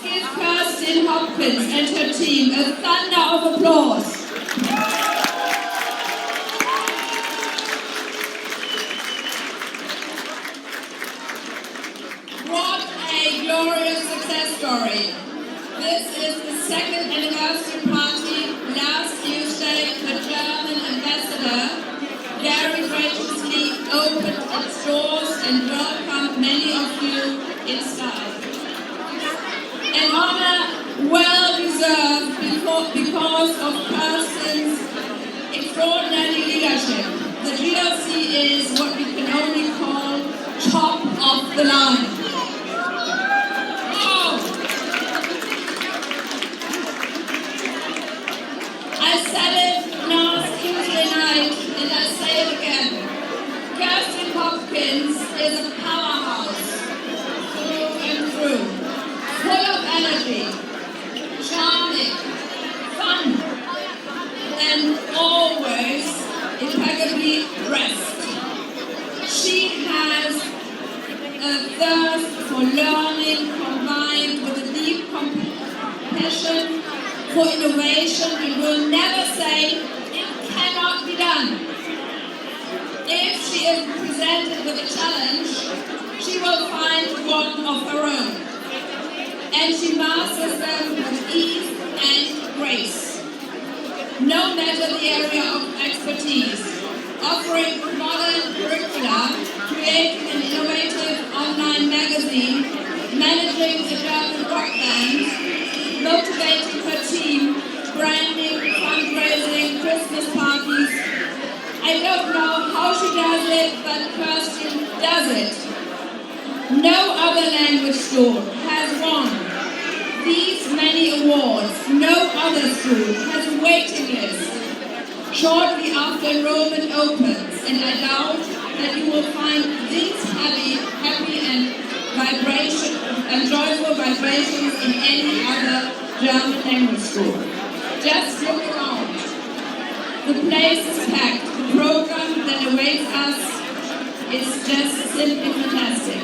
give Kirsten Hopkins and her team a thunder of applause. What a glorious success story. This is the second anniversary party. Last Tuesday, the German ambassador, Gary graciously opened its doors and welcomed many of you inside. An honor well deserved because of Kirsten's extraordinary leadership. The GLC is what we can only call top of the line. I said it last Tuesday night and I say it again. Kirsten Hopkins is a powerhouse through and through, full of energy, charming, fun, and always impeccably dressed. She has a thirst for learning combined with a deep passion for innovation and will never say it cannot be done. If she is presented with a challenge, she will find one of her own. And she masters them with ease and grace. No matter the area of expertise, offering modern curricula, creating an innovative online magazine, managing a German rock band, motivating her team, branding, fundraising, Christmas parties. I don't know how she does it, but Kirsten does it. No other language school has won these many awards. No other school has a waiting list shortly after enrollment opens, and I doubt that you will find these happy and joyful vibrations in any other German language school. Just look around. The place is packed. The program that awaits us is just simply fantastic.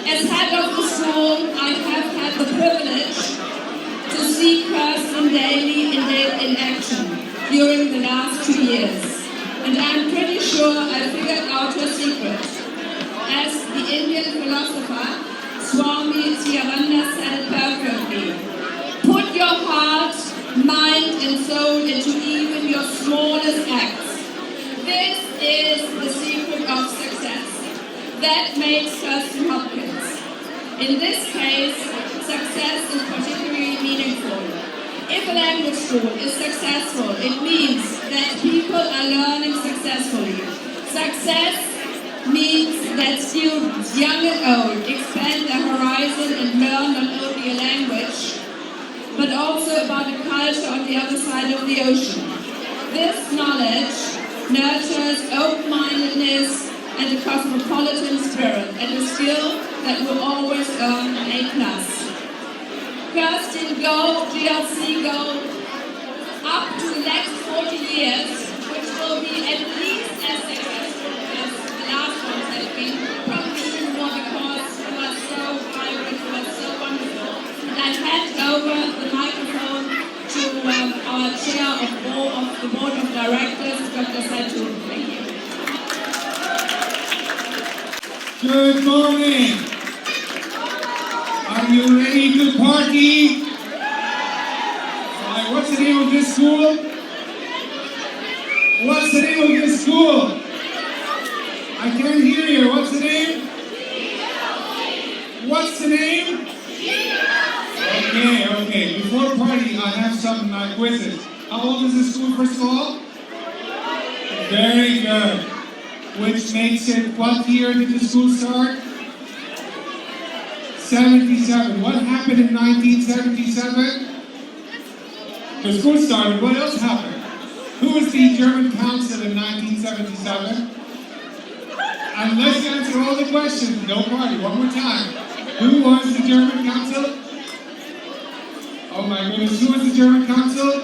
As head of the school, I have had the privilege to see Kirsten daily in action during the last 2 years. And I'm pretty sure I figured out her secret. As the Indian philosopher Swami Sivananda said it perfectly. Put your heart, mind and soul into even your smallest acts. This is the secret of success. That makes Kirsten Hopkins. In this case, success is particularly meaningful. If a language school is successful, it means that people are learning successfully. Success means that students, young and old, expand their horizon and learn not only a language, but also about a culture on the other side of the ocean. This knowledge nurtures open-mindedness and a cosmopolitan spirit, and a skill that will always earn an A+. Kirsten, go, GLC, go, up to the next 40 years, which will be at least as successful as the last ones have been, probably even more because you are so vibrant, you are so wonderful. And I hand over the microphone to our chair of the board of directors, Dr. Saitu. Thank you. Good morning. Are you ready to party? What's the name of this school? What's the name of this school? I can't hear you. What's the name? What's the name? Okay. Before party, I have some quizzes. How old is the school, first of all? Very good. Which makes it, what year did the school start? 77. What happened in 1977? The school started. What else happened? Who was the German council in 1977? And let's answer all the questions. No party. One more time. Who was the German council? Oh my goodness. Who was the German council?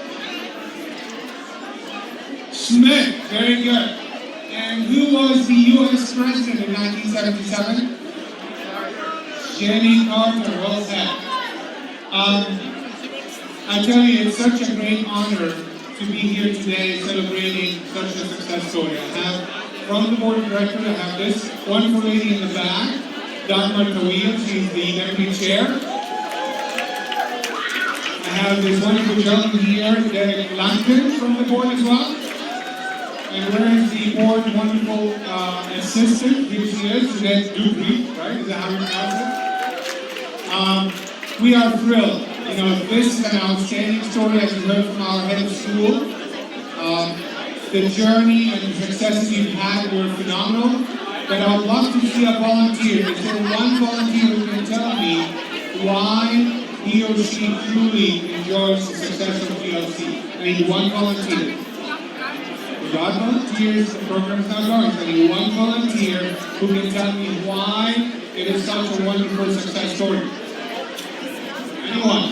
Schmidt. Very good. And who was the U.S. president in 1977? Jimmy Carter. Well said. I tell you, it's such a great honor to be here today celebrating such a success story. I have, from the board of directors, I have this wonderful lady in the back, Dagmar Tawil, she's the deputy chair. I have this wonderful gentleman here, Derek Lankin, from the board as well. And where is the board wonderful assistant? Here she is, Jeanette Dupree, right? Is that how you pronounce it? We are thrilled. You know, this is an outstanding story, as you heard from our head of school. The journey and the successes you've had were phenomenal. But I would love to see a volunteer. Is there one volunteer who can tell me why he or she truly enjoys the success of GLC? I need one volunteer. Without volunteers, the program is not going. So I need one volunteer who can tell me why it is such a wonderful success story. Anyone?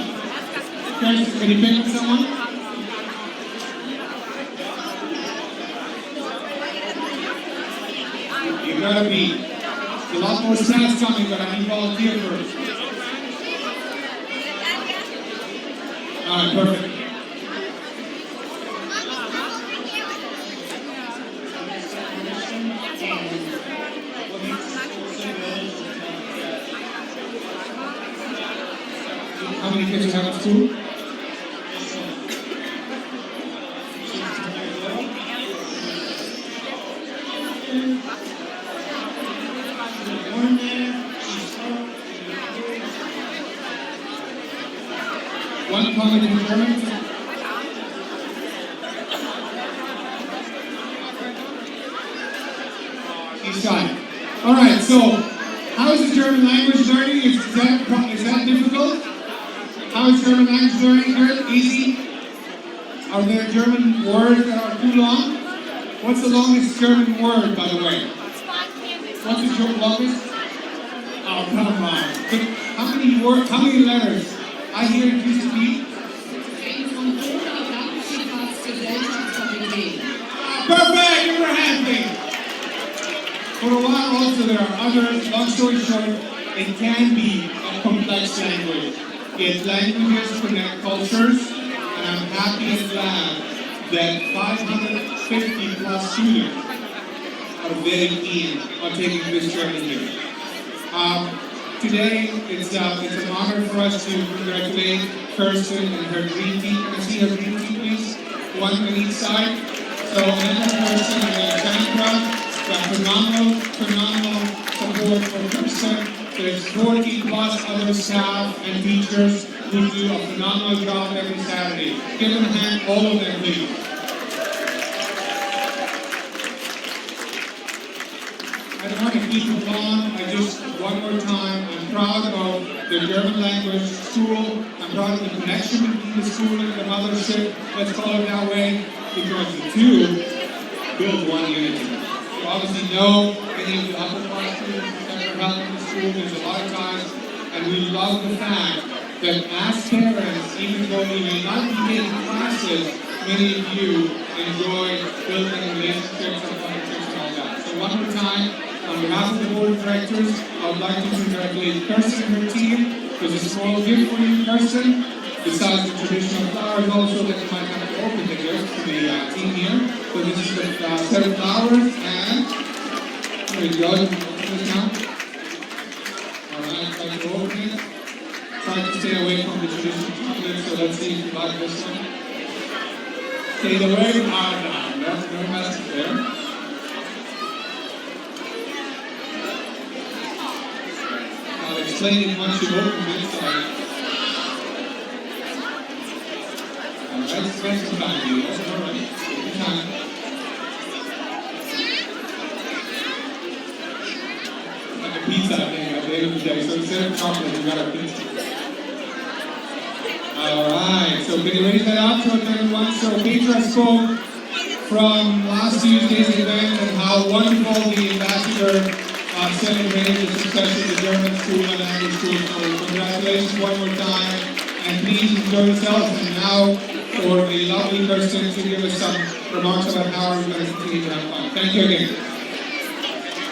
Guys, can you pick someone? You gotta be. A lot more stats coming, but I need volunteer first. Alright, perfect. How many kids you have at school? One comment in German. He's shy. All right. So, how is the German language learning? Is that difficult? How is German language learning? Good? Easy? Are there German words that are too long? What's the longest German word, by the way? What's the longest? Oh, come on. How many letters? I hear it used to be. Perfect! Give her a hand, please. For a while also there are others. Long story short, it can be a complex language. Yet languages connect cultures, and I'm happy and glad that 550 plus students are very keen on taking this journey here. Today, it's an honor for us to congratulate Kirsten and her dream team. Can I see her dream team, please? One on each side. So, Anna, Kirsten, and Sandra, phenomenal support for Kirsten. There's 40 plus other staff and teachers who do a phenomenal job every Saturday. Give them a hand, all of them, please. I don't want to keep it long. One more time, I'm proud of the German language school. I'm proud of the connection between the school and the mothership, let's call it that way, because the two build one unity. You obviously know any of the upper class students that are held in the school, there's a lot of times, and we love the fact that as parents, even though we may not be taking classes, many of you enjoy building relationships and partnerships and all that. So one more time, on behalf of the board of directors, I would like to congratulate Kirsten and her team. There's a small gift for you, Kirsten. Besides the traditional flowers, also that you might have to open the gift to the team here. So this is the set of flowers, and there you go. Open this now. Alright, try to open it. Try to stay away from the traditional chocolate, so let's see if you like this one. Stay away from our down. That's no message there. I'll explain it once you open it. Alright, spend some time here. That's alright. Take your time. Like a pizza, I think, at the end of the day. So instead of chocolate, we got a pizza. Alright, so can you raise that up to everyone? So Petra spoke from last Tuesday's event and how wonderful the ambassador celebrated the success of the German school and language school. So congratulations one more time, and please enjoy yourselves. And now for the lovely Kirsten to give us some remarks about how we're going to continue to have fun. Thank you again.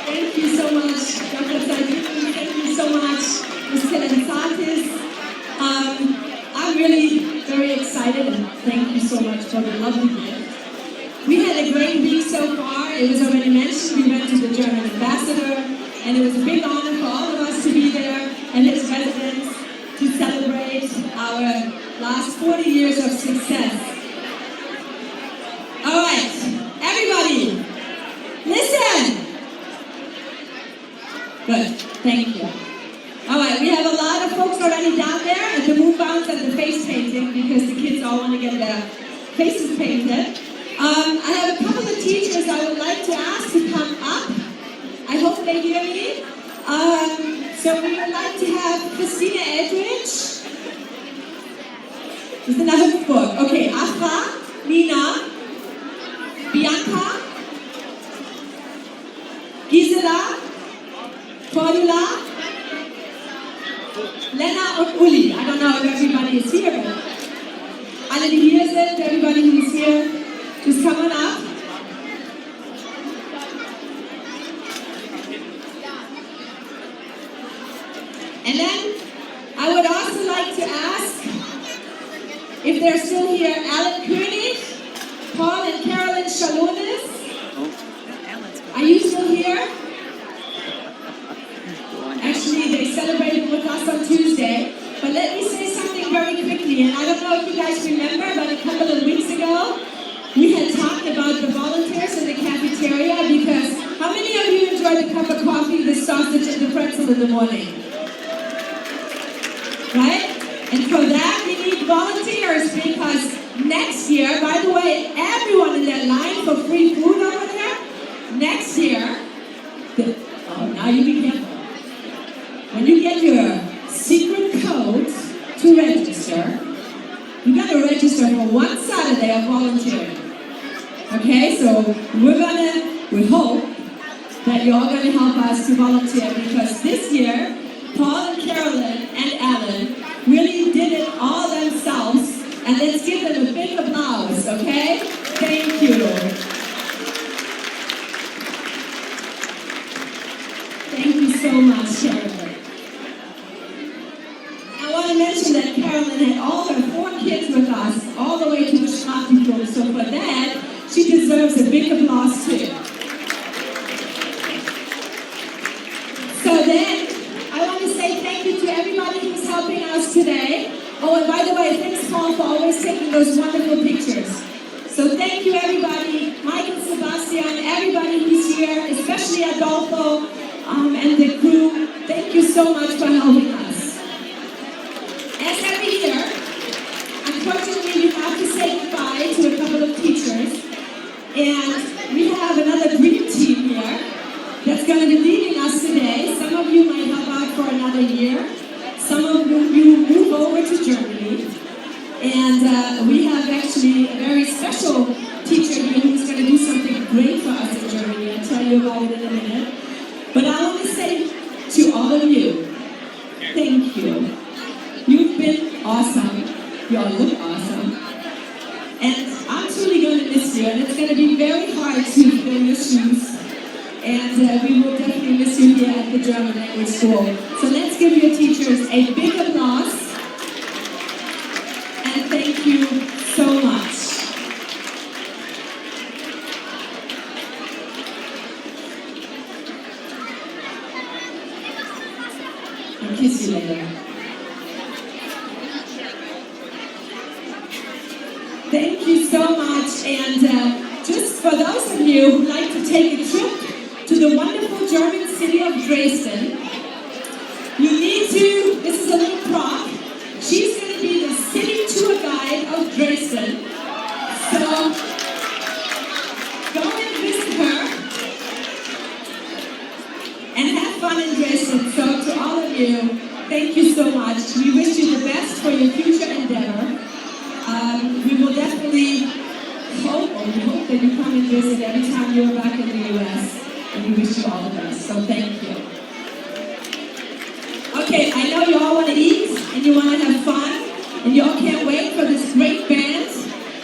Thank you so much, Dr. Said. Thank you so much, Mr. Lanzatis. excited, and thank you so much for the lovely gift. We had a great week so far. It was already mentioned. We went to the German ambassador, and it was a big honor for all of us to be there and his residents to celebrate our last 40 years of success. All right, everybody, listen. Good, thank you. All right, we have a lot of folks already down there at the move bounce and the face painting because the kids all want to get their faces painted. I have a couple of teachers I would like to ask to come up. I hope they hear me. So we would like to have Christina Eldridge. Das ist in der Hüpfburg. Okay, Afra, Nina, Bianca, Gisela, Cordula, Lena und Uli. I don't know if everybody is here, but alle, die hier sind, everybody who is here, just come on up. And then I would also like to ask if they're still here, Alan Koenig, Paul and Carolyn Shalonis. Are you still here? Actually, they celebrated with us on Tuesday. But let me say something very quickly. And I don't know if you guys remember, but a couple of weeks ago, we had talked about the volunteers in the cafeteria because how many of you enjoy the cup of coffee, the sausage, and the pretzel in the morning? Right? And for that, we need volunteers because next year, by the way, everyone in that line for free food over there, next year, now you be careful. When you get your secret code to register, you got to register for one Saturday of volunteering. Okay, so we hope that you're all going to help us to volunteer because this year, Paul and Carolyn and Alan really did it all themselves, and let's give them a big applause, okay? Thank you. Thank you so much, Carolyn. I want to mention that Carolyn had all her 4 kids with us all the way to the Schnappiflug, so for that, she deserves a big applause too. So then, I want to say thank you to everybody who's helping us today. Oh, and by the way, thanks Paul for always taking those wonderful pictures. So thank you everybody, Mike and Sebastian, everybody who's here, especially Adolfo and the crew. Thank you so much for helping us. As every year, unfortunately we have to say goodbye to a couple of teachers. And we have another dream team here that's going to be leading us today. Some of you might help out for another year. Some of you move over to Germany. And we have actually a very special teacher here who's going to do something great for us in Germany. I'll tell you about it in a minute. But I want to say to all of you, thank you. You've been awesome. You all look awesome. And I'm truly going to miss you. And it's going to be very hard to fill your shoes. And we will definitely miss you here at the German language school. So let's give your teachers a big applause. And thank you so much. I'll kiss you later. Thank you so much. And just for those of you who like to take a trip to the wonderful German city of Dresden, you need to, this is a little prop, she's going to be the city tour guide of Dresden. So, go and visit her and have fun in Dresden. So to all of you, thank you so much. We wish you the best for your future endeavor. We will definitely hope that you come and visit every time you're back in the U.S. And we wish you all the best. So thank you. Okay, I know you all want to eat and you want to have fun and you all can't wait for this great band.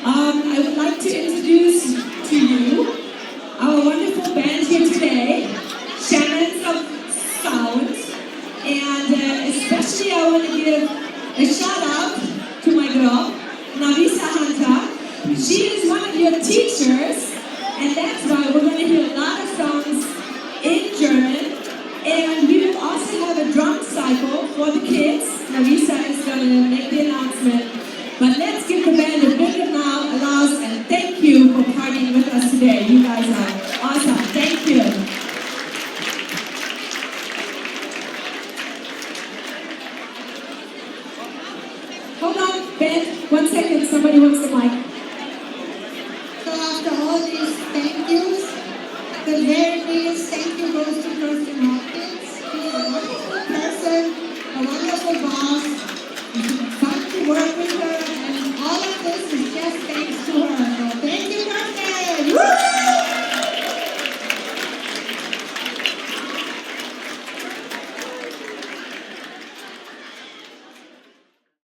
I would like to introduce to you our wonderful band here today, Shamans of Sound. And especially I want to give a shout out Marisa is going to make the announcement. But let's give the band a big applause and thank you for partying with us today. You guys are awesome. Thank you. Hold on, Ben. 1 second. Somebody wants the mic.